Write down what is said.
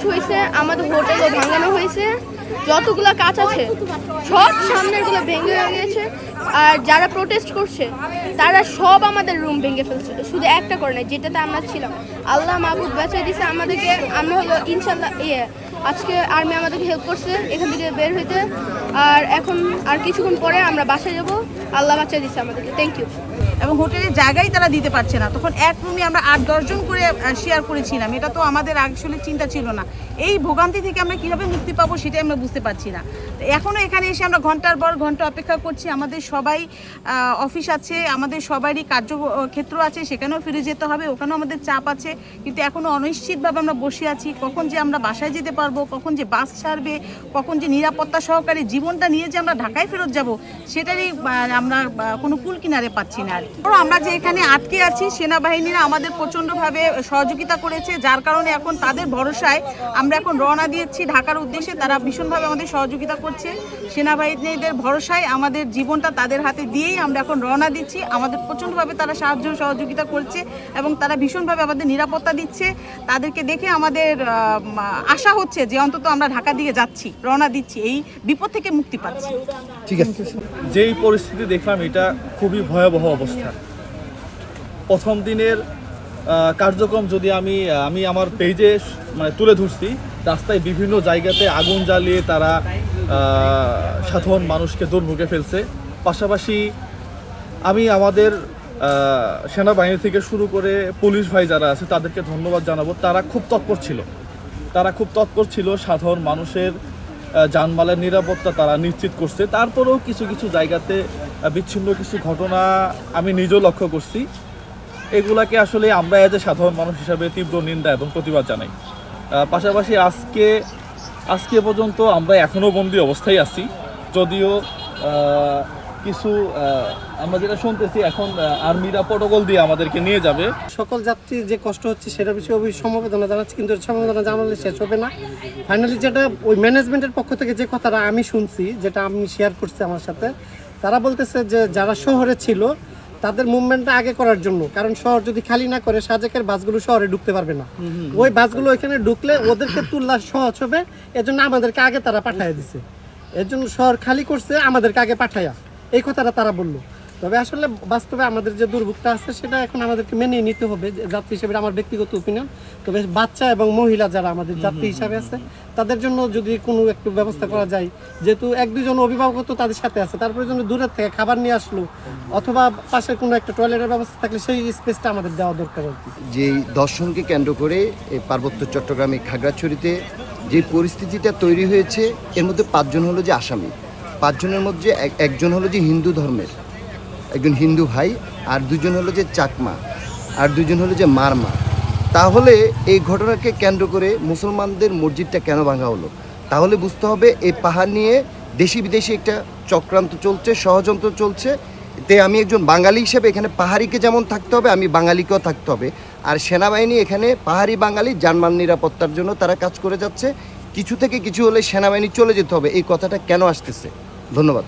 কিছু হয়েছে, আমাদের হোটেলও ভাঙানো হয়েছে, যতগুলো কাজ আছে সব সামনেরগুলো ভেঙে গিয়েছে। আর যারা প্রোটেস্ট করছে তারা সব আমাদের রুম ভেঙে ফেলছে, শুধু একটা করে নাই যেটাতে আমরা ছিলাম। আল্লাহ মাহবুব বাঁচাই দিছে আমাদেরকে। আমরা হলো ইনশাল্লাহ আজকে আর্মি আমাদেরকে হেল্প করছে এখান থেকে বের হইতে। আর এখন আর কিছুক্ষণ পরে আমরা বাসায় যাব। আল্লাহ বাঁচাই দিছে আমাদেরকে, থ্যাংক ইউ। এবং হোটেলের জায়গায় তারা দিতে পারছে না, তখন এক রুমে আমরা 8-10 জন করে শেয়ার করেছিলাম। এটা তো আমাদের আসলে চিন্তা ছিল না। এই ভোগান্তি থেকে আমরা কীভাবে মুক্তি পাবো সেটাই আমরা বুঝতে পারছি না। এখনও এখানে এসে আমরা ঘন্টার পর ঘন্টা অপেক্ষা করছি। আমাদের সবাই অফিস আছে, আমাদের সবারই কার্যক্ষেত্র আছে, সেখানেও ফিরে যেতে হবে, ওখানেও আমাদের চাপ আছে। কিন্তু এখনও অনিশ্চিতভাবে আমরা বসে আছি, কখন যে আমরা বাসায় যেতে পারবো, কখন যে বাস ছাড়বে, কখন যে নিরাপত্তা সহকারে জীবনটা নিয়ে যে আমরা ঢাকায় ফেরত যাব, সেটারই আমরা কোনো কুল কিনারে পাচ্ছি না আর কি। আমরা যে এখানে আটকে আছি, সেনাবাহিনীরা আমাদের প্রচণ্ডভাবে সহযোগিতা করেছে, যার কারণে এখন তাদের ভরসায় আমরা এখন রওনা দিয়েছি ঢাকার উদ্দেশ্যে। তারা ভীষণভাবে আমাদের সহযোগিতা করছে। সেনাবাহিনীদের ভরসায় আমাদের জীবনটা তাদের হাতে দিয়েই আমরা এখন রওনা দিচ্ছি। আমাদের প্রচণ্ডভাবে তারা সহযোগিতা করছে এবং তারা ভীষণভাবে আমাদের নিরাপত্তা দিচ্ছে। তাদেরকে দেখে আমাদের আশা হচ্ছে যে অন্তত আমরা ঢাকা দিকে যাচ্ছি, রওনা দিচ্ছি, এই বিপদ থেকে মুক্তি পাচ্ছি। ঠিক আছে। যেই পরিস্থিতি দেখলাম এটা খুবই ভয়াবহ অবস্থা। প্রথম দিনের কার্যক্রম যদি আমি আমার পেজে তুলে ধরছি, রাস্তায় বিভিন্ন জায়গাতে আগুন জ্বালিয়ে তারা সাধারণ মানুষকে দুর্ভোগে ফেলছে। পাশাপাশি আমি আমাদের সেনাবাহিনী থেকে শুরু করে পুলিশ ভাই যারা আছে তাদেরকে ধন্যবাদ জানাবো। তারা খুব তৎপর ছিল সাধারণ মানুষের যানবাহনের নিরাপত্তা তারা নিশ্চিত করছে। তারপরেও কিছু কিছু জায়গাতে বিচ্ছিন্ন কিছু ঘটনা আমি নিজেও লক্ষ্য করছি। এগুলাকে আসলে আমরা এজ এ সাধারণ মানুষ হিসাবে তীব্র নিন্দা এবং প্রতিবাদ জানাই। পাশাপাশি আজকে পর্যন্ত আমরা এখনও বন্দী অবস্থায় আছি, যদিও কিছু আমরা যেটা শুনতেছি এখন আর্মিরা প্রটোকল দিয়ে আমাদেরকে নিয়ে যাবে। সকল যাত্রী যে কষ্ট হচ্ছে সেটা বিষয়ে সমবেদনা জানাচ্ছি, কিন্তু সমবেদনা জানালে শেষ হবে না। ফাইনালি যেটা ওই ম্যানেজমেন্টের পক্ষ থেকে যে কথাটা আমি শুনছি, যেটা আমি শেয়ার করছি আমার সাথে, তারা বলতেছে যে যারা শহরে ছিল তাদের মুভমেন্টটা আগে করার জন্য, কারণ শহর যদি খালি না করে সাজেকের বাসগুলো শহরে ঢুকতে পারবে না। ওই বাসগুলো ওইখানে ঢুকলে ওদেরকে তুললা সহজ হবে, এজন্য আমাদেরকে আগে তারা পাঠাইয়া দিছে। এর জন্য শহর খালি করছে আমাদেরকে আগে পাঠাইয়া, এই কথাটা তারা বললো। তবে আসলে বাস্তবে আমাদের যে দুর্ভোগটা আছে সেটা এখন আমাদেরকে মেনে নিতে হবে যাত্রী হিসেবে, আমার ব্যক্তিগত ওপিনিয়ন। তবে বাচ্চা এবং মহিলা যারা আমাদের যাত্রী হিসাবে আছে তাদের জন্য যদি কোনো একটু ব্যবস্থা করা যায়, যেহেতু 1-2 জন অভিভাবক তো তাদের সাথে আছে, তারপরে জন্য দূরের থেকে খাবার নিয়ে আসলো অথবা পাশে কোনো একটা টয়লেটের ব্যবস্থা থাকলে সেই স্পেসটা আমাদের দেওয়া দরকার আর কি। যেই দর্শনকে কেন্দ্র করে এই পার্বত্য চট্টগ্রামে খাগড়াছড়িতে যে পরিস্থিতিটা তৈরি হয়েছে, এর মধ্যে 5 জন হলো যে আসামি। 5 জনের মধ্যে একজন হলো যে হিন্দু ধর্মের, একজন হিন্দু ভাই, আর 2 জন হলো যে চাকমা, আর 2 জন হলো যে মারমা। তাহলে এই ঘটনাকে কেন্দ্র করে মুসলমানদের মসজিদটা কেন ভাঙা হলো? তাহলে বুঝতে হবে এই পাহাড় নিয়ে দেশি বিদেশি একটা চক্রান্ত চলছে, ষড়যন্ত্র চলছে। তে আমি একজন বাঙালি হিসেবে এখানে পাহাড়িকে যেমন থাকতে হবে, আমি বাঙালিকেও থাকতে হবে। আর সেনাবাহিনী এখানে পাহাড়ি বাঙালি যানবাহন নিরাপত্তার জন্য তারা কাজ করে যাচ্ছে। কিছু থেকে কিছু হলে সেনাবাহিনী চলে যেতে হবে, এই কথাটা কেন আসতেছে? ধন্যবাদ।